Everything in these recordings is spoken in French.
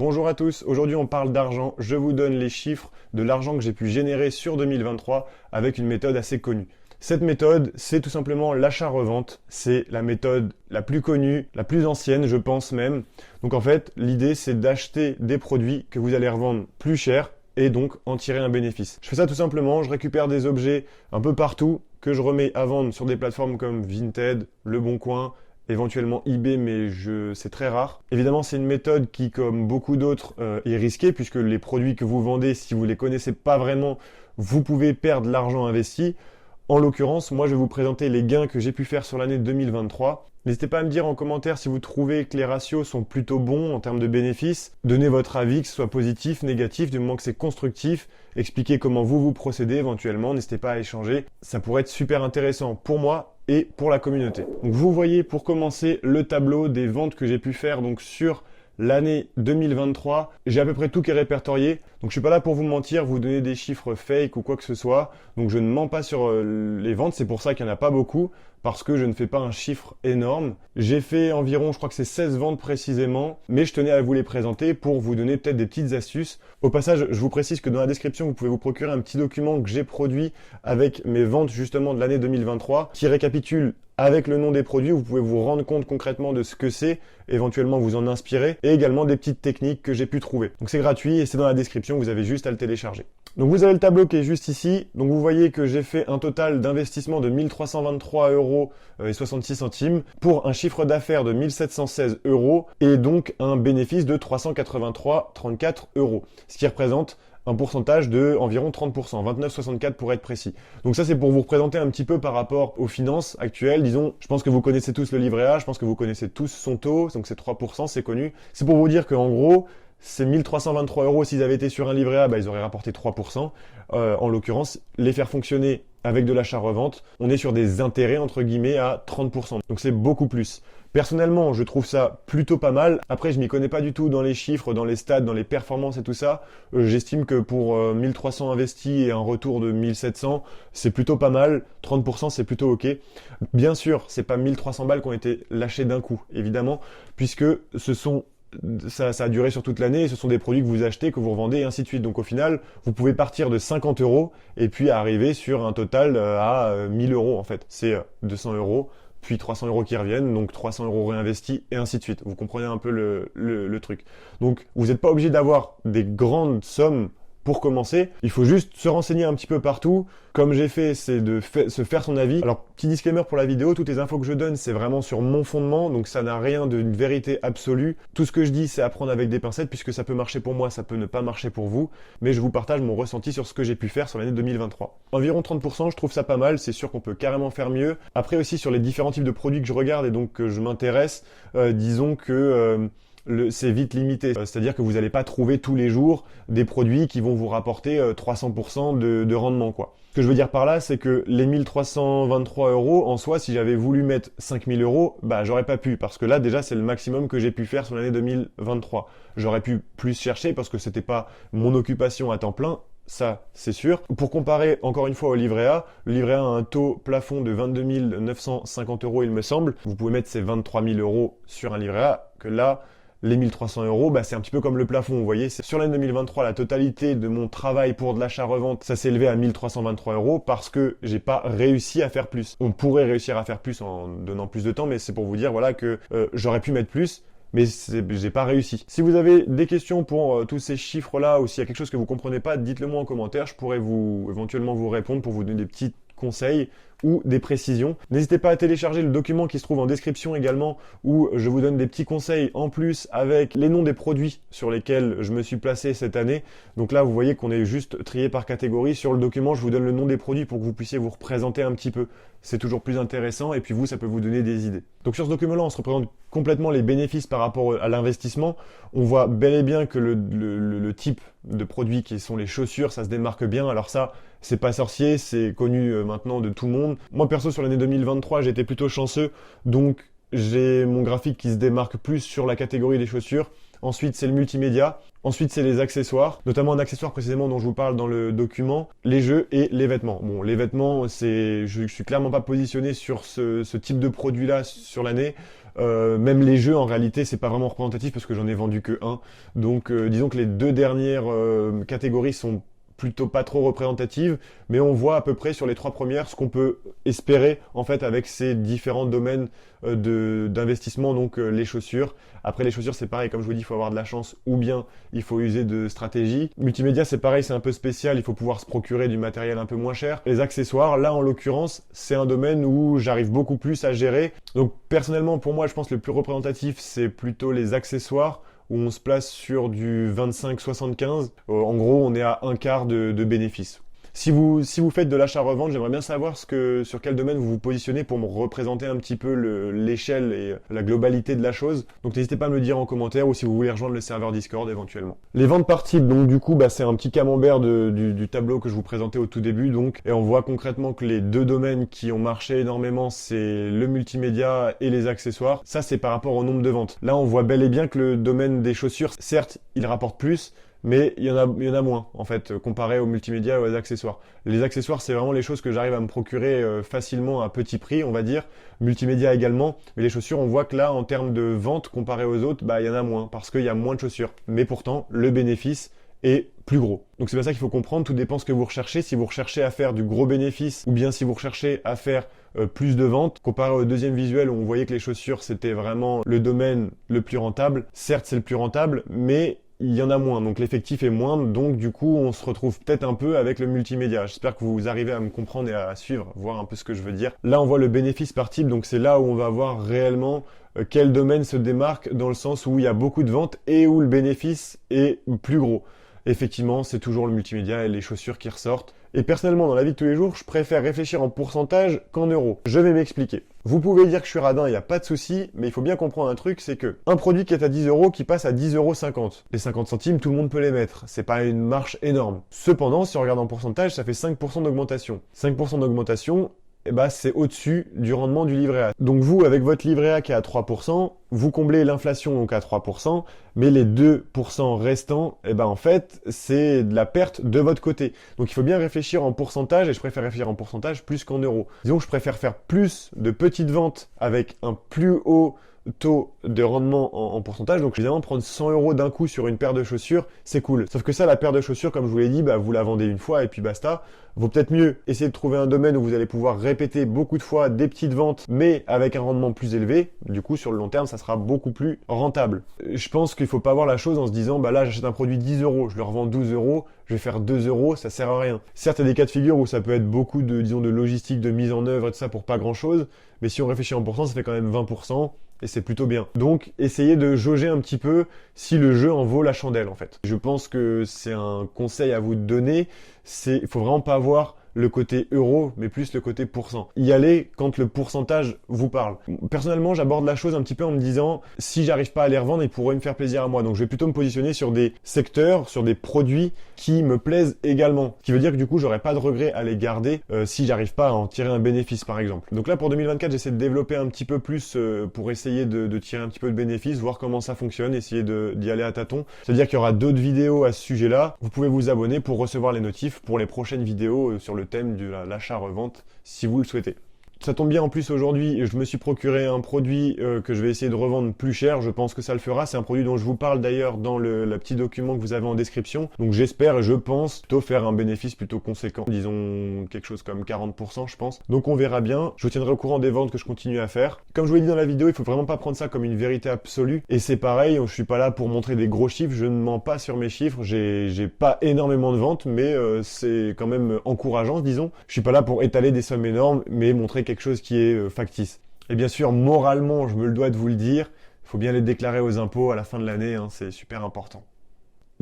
Bonjour à tous, aujourd'hui on parle d'argent, je vous donne les chiffres de l'argent que j'ai pu générer sur 2023 avec une méthode assez connue. Cette méthode, c'est tout simplement l'achat-revente, c'est la méthode la plus connue, la plus ancienne je pense même. Donc en fait, l'idée c'est d'acheter des produits que vous allez revendre plus cher et donc en tirer un bénéfice. Je fais ça tout simplement, je récupère des objets un peu partout que je remets à vendre sur des plateformes comme Vinted, Le Bon Coin, éventuellement eBay, mais c'est très rare. Évidemment, c'est une méthode qui, comme beaucoup d'autres, est risquée, puisque les produits que vous vendez, si vous ne les connaissez pas vraiment, vous pouvez perdre l'argent investi. En l'occurrence, moi, je vais vous présenter les gains que j'ai pu faire sur l'année 2023. N'hésitez pas à me dire en commentaire si vous trouvez que les ratios sont plutôt bons en termes de bénéfices. Donnez votre avis, que ce soit positif, négatif, du moment que c'est constructif. Expliquez comment vous procédez éventuellement. N'hésitez pas à échanger. Ça pourrait être super intéressant pour moi et pour la communauté. Donc vous voyez pour commencer le tableau des ventes que j'ai pu faire donc sur l'année 2023. J'ai à peu près tout qui est répertorié. Donc je suis pas là pour vous mentir, vous donner des chiffres fake ou quoi que ce soit. Donc je ne mens pas sur les ventes, c'est pour ça qu'il n'y en a pas beaucoup, parce que je ne fais pas un chiffre énorme. J'ai fait environ, je crois que c'est 16 ventes précisément, mais je tenais à vous les présenter pour vous donner peut-être des petites astuces. Au passage, je vous précise que dans la description, vous pouvez vous procurer un petit document que j'ai produit avec mes ventes justement de l'année 2023, qui récapitule avec le nom des produits, vous pouvez vous rendre compte concrètement de ce que c'est, éventuellement vous en inspirer, et également des petites techniques que j'ai pu trouver. Donc c'est gratuit et c'est dans la description, vous avez juste à le télécharger. Donc vous avez le tableau qui est juste ici, donc vous voyez que j'ai fait un total d'investissement de 1323,66 € pour un chiffre d'affaires de 1716 € et donc un bénéfice de 383,34 €, ce qui représente un pourcentage de environ 30%, 29,64 pour être précis. Donc ça c'est pour vous représenter un petit peu par rapport aux finances actuelles, disons, je pense que vous connaissez tous le livret A, je pense que vous connaissez tous son taux, donc c'est 3%, c'est connu. C'est pour vous dire qu'en gros, ces 1323 € s'ils avaient été sur un livret A, ils auraient rapporté 3%. En l'occurrence, les faire fonctionner avec de l'achat-revente, on est sur des intérêts entre guillemets à 30%. Donc c'est beaucoup plus. Personnellement, je trouve ça plutôt pas mal. Après, je m'y connais pas du tout dans les chiffres, dans les stats, dans les performances et tout ça. J'estime que pour 1300 investis et un retour de 1700, c'est plutôt pas mal. 30%, c'est plutôt ok. Bien sûr, c'est pas 1300 balles qui ont été lâchées d'un coup, évidemment, puisque ça a duré sur toute l'année et ce sont des produits que vous achetez, que vous revendez et ainsi de suite. Donc au final, vous pouvez partir de 50 € et puis arriver sur un total à 1000 € en fait. C'est 200 €. Puis 300 € qui reviennent, donc 300 € réinvestis, et ainsi de suite. Vous comprenez un peu le truc. Donc, vous n'êtes pas obligé d'avoir des grandes sommes pour commencer. Il faut juste se renseigner un petit peu partout. Comme j'ai fait, c'est de se faire son avis. Alors, petit disclaimer pour la vidéo, toutes les infos que je donne, c'est vraiment sur mon fondement, donc ça n'a rien d'une vérité absolue. Tout ce que je dis, c'est à prendre avec des pincettes, puisque ça peut marcher pour moi, ça peut ne pas marcher pour vous, mais je vous partage mon ressenti sur ce que j'ai pu faire sur l'année 2023. Environ 30%, je trouve ça pas mal, c'est sûr qu'on peut carrément faire mieux. Après aussi, sur les différents types de produits que je regarde et donc que je m'intéresse, disons que c'est vite limité. C'est-à-dire que vous n'allez pas trouver tous les jours des produits qui vont vous rapporter 300% de rendement, quoi. Ce que je veux dire par là, c'est que les 1323 € en soi, si j'avais voulu mettre 5000 €, j'aurais pas pu, parce que là, déjà, c'est le maximum que j'ai pu faire sur l'année 2023. J'aurais pu plus chercher parce que c'était pas mon occupation à temps plein. Ça, c'est sûr. Pour comparer, encore une fois, au livret A, le livret A a un taux plafond de 22 950 €, il me semble. Vous pouvez mettre ces 23 000 € sur un livret A, que là, les 1300 €, c'est un petit peu comme le plafond, vous voyez. Sur l'année 2023, la totalité de mon travail pour de l'achat-revente, ça s'est élevé à 1323 € parce que j'ai pas réussi à faire plus. On pourrait réussir à faire plus en donnant plus de temps, mais c'est pour vous dire, voilà, que j'aurais pu mettre plus, mais j'ai pas réussi. Si vous avez des questions pour tous ces chiffres-là, ou s'il y a quelque chose que vous comprenez pas, dites-le moi en commentaire, je pourrais éventuellement vous répondre pour vous donner des petits conseils ou des précisions. N'hésitez pas à télécharger le document qui se trouve en description également, où je vous donne des petits conseils en plus avec les noms des produits sur lesquels je me suis placé cette année. Donc là, vous voyez qu'on est juste trié par catégorie. Sur le document, je vous donne le nom des produits pour que vous puissiez vous représenter un petit peu. C'est toujours plus intéressant et puis vous, ça peut vous donner des idées. Donc sur ce document-là, on se représente complètement les bénéfices par rapport à l'investissement. On voit bel et bien que le type de produits qui sont les chaussures, ça se démarque bien. Alors ça, c'est pas sorcier, c'est connu maintenant de tout le monde. Moi perso, sur l'année 2023, j'ai été plutôt chanceux, donc j'ai mon graphique qui se démarque plus sur la catégorie des chaussures. Ensuite, c'est le multimédia. Ensuite, c'est les accessoires, notamment un accessoire précisément dont je vous parle dans le document, les jeux et les vêtements. Bon, les vêtements, je suis clairement pas positionné sur ce type de produit-là sur l'année. Même les jeux, en réalité, c'est pas vraiment représentatif parce que j'en ai vendu que un. Donc, disons que les deux dernières catégories sont plutôt pas trop représentatives, mais on voit à peu près sur les trois premières ce qu'on peut espérer en fait avec ces différents domaines d'investissement, donc les chaussures. Après les chaussures c'est pareil, comme je vous dis, il faut avoir de la chance ou bien il faut user de stratégie. Multimédia c'est pareil, c'est un peu spécial, il faut pouvoir se procurer du matériel un peu moins cher. Les accessoires, là en l'occurrence, c'est un domaine où j'arrive beaucoup plus à gérer. Donc personnellement pour moi je pense que le plus représentatif c'est plutôt les accessoires, où on se place sur du 25-75. En gros, on est à un quart de bénéfice. Si vous faites de l'achat-revente, j'aimerais bien savoir sur quel domaine vous vous positionnez pour me représenter un petit peu l'échelle et la globalité de la chose. Donc n'hésitez pas à me le dire en commentaire ou si vous voulez rejoindre le serveur Discord éventuellement. Les ventes par type, donc du coup, c'est un petit camembert du tableau que je vous présentais au tout début. Donc, et on voit concrètement que les deux domaines qui ont marché énormément, c'est le multimédia et les accessoires. Ça, c'est par rapport au nombre de ventes. Là, on voit bel et bien que le domaine des chaussures, certes, il rapporte plus, mais il y en a moins, en fait, comparé aux multimédia et aux accessoires. Les accessoires, c'est vraiment les choses que j'arrive à me procurer facilement à petit prix, on va dire. Multimédia également. Mais les chaussures, on voit que là, en termes de vente, comparé aux autres, il y en a moins, parce qu'il y a moins de chaussures. Mais pourtant, le bénéfice est plus gros. Donc c'est pas ça qu'il faut comprendre, tout dépend ce que vous recherchez. Si vous recherchez à faire du gros bénéfice, ou bien si vous recherchez à faire plus de ventes, comparé au deuxième visuel où on voyait que les chaussures, c'était vraiment le domaine le plus rentable. Certes, c'est le plus rentable, mais il y en a moins, donc l'effectif est moindre, donc du coup on se retrouve peut-être un peu avec le multimédia. J'espère que vous arrivez à me comprendre et à suivre, voir un peu ce que je veux dire. Là on voit le bénéfice par type, donc c'est là où on va voir réellement quel domaine se démarque dans le sens où il y a beaucoup de ventes et où le bénéfice est plus gros. Effectivement, c'est toujours le multimédia et les chaussures qui ressortent. Et personnellement, dans la vie de tous les jours, je préfère réfléchir en pourcentage qu'en euros. Je vais m'expliquer. Vous pouvez dire que je suis radin, il n'y a pas de souci, mais il faut bien comprendre un truc, c'est que un produit qui est à 10 euros qui passe à 10,50 €. Les 50 centimes, tout le monde peut les mettre. C'est pas une marche énorme. Cependant, si on regarde en pourcentage, ça fait 5% d'augmentation. 5% d'augmentation, c'est au-dessus du rendement du livret A. Donc vous, avec votre livret A qui est à 3%, vous comblez l'inflation donc à 3%, mais les 2% restants, en fait, c'est de la perte de votre côté. Donc il faut bien réfléchir en pourcentage, et je préfère réfléchir en pourcentage plus qu'en euros. Disons que je préfère faire plus de petites ventes avec un plus haut taux de rendement en pourcentage. Donc évidemment, prendre 100 € d'un coup sur une paire de chaussures, c'est cool. Sauf que ça, la paire de chaussures, comme je vous l'ai dit, vous la vendez une fois et puis basta. Vaut peut-être mieux essayer de trouver un domaine où vous allez pouvoir répéter beaucoup de fois des petites ventes, mais avec un rendement plus élevé. Du coup, sur le long terme, ça sera beaucoup plus rentable. Je pense qu'il faut pas voir la chose en se disant, là, j'achète un produit 10 €, je le revends 12 €, je vais faire 2 €, ça sert à rien. Certes, il y a des cas de figure où ça peut être beaucoup de logistique, de mise en œuvre et tout ça pour pas grand chose, mais si on réfléchit en pourcent, ça fait quand même 20%. Et c'est plutôt bien. Donc, essayez de jauger un petit peu si le jeu en vaut la chandelle, en fait. Je pense que c'est un conseil à vous donner. Il faut vraiment pas avoir le côté euro, mais plus le côté pourcent. Y aller quand le pourcentage vous parle. Personnellement, j'aborde la chose un petit peu en me disant, si j'arrive pas à les revendre, ils pourraient me faire plaisir à moi. Donc je vais plutôt me positionner sur des secteurs, sur des produits qui me plaisent également. Ce qui veut dire que du coup, j'aurais pas de regret à les garder si j'arrive pas à en tirer un bénéfice, par exemple. Donc là, pour 2024, j'essaie de développer un petit peu plus pour essayer de tirer un petit peu de bénéfice, voir comment ça fonctionne, essayer d'y aller à tâtons. C'est-à-dire qu'il y aura d'autres vidéos à ce sujet-là. Vous pouvez vous abonner pour recevoir les notifs pour les prochaines vidéos sur le thème de l'achat-revente si vous le souhaitez. Ça tombe bien en plus aujourd'hui, je me suis procuré un produit que je vais essayer de revendre plus cher, je pense que ça le fera. C'est un produit dont je vous parle d'ailleurs dans le petit document que vous avez en description. Donc j'espère et je pense plutôt faire un bénéfice plutôt conséquent. Disons quelque chose comme 40% je pense. Donc on verra bien. Je vous tiendrai au courant des ventes que je continue à faire. Comme je vous l'ai dit dans la vidéo, il faut vraiment pas prendre ça comme une vérité absolue. Et c'est pareil, je suis pas là pour montrer des gros chiffres, je ne mens pas sur mes chiffres. J'ai pas énormément de ventes, mais c'est quand même encourageant, disons. Je suis pas là pour étaler des sommes énormes, mais montrer quelque chose qui est factice. Et bien sûr, moralement, je me le dois de vous le dire, il faut bien les déclarer aux impôts à la fin de l'année, c'est super important.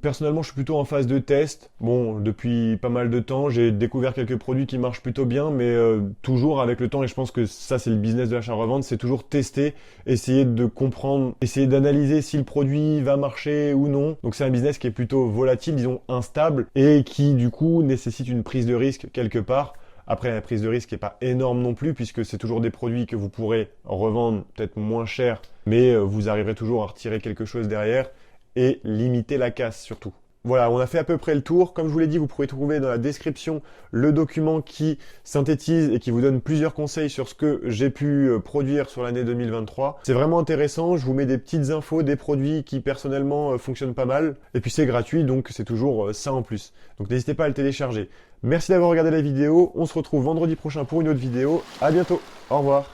Personnellement, je suis plutôt en phase de test. Bon, depuis pas mal de temps, j'ai découvert quelques produits qui marchent plutôt bien, mais toujours avec le temps, et je pense que ça, c'est le business de l'achat-revente, c'est toujours tester, essayer de comprendre, essayer d'analyser si le produit va marcher ou non. Donc c'est un business qui est plutôt volatile, disons instable, et qui du coup nécessite une prise de risque quelque part. Après, la prise de risque n'est pas énorme non plus, puisque c'est toujours des produits que vous pourrez revendre peut-être moins cher, mais vous arriverez toujours à retirer quelque chose derrière et limiter la casse surtout. Voilà, on a fait à peu près le tour. Comme je vous l'ai dit, vous pourrez trouver dans la description le document qui synthétise et qui vous donne plusieurs conseils sur ce que j'ai pu produire sur l'année 2023. C'est vraiment intéressant, je vous mets des petites infos, des produits qui personnellement fonctionnent pas mal. Et puis c'est gratuit, donc c'est toujours ça en plus. Donc n'hésitez pas à le télécharger. Merci d'avoir regardé la vidéo, on se retrouve vendredi prochain pour une autre vidéo. À bientôt, au revoir.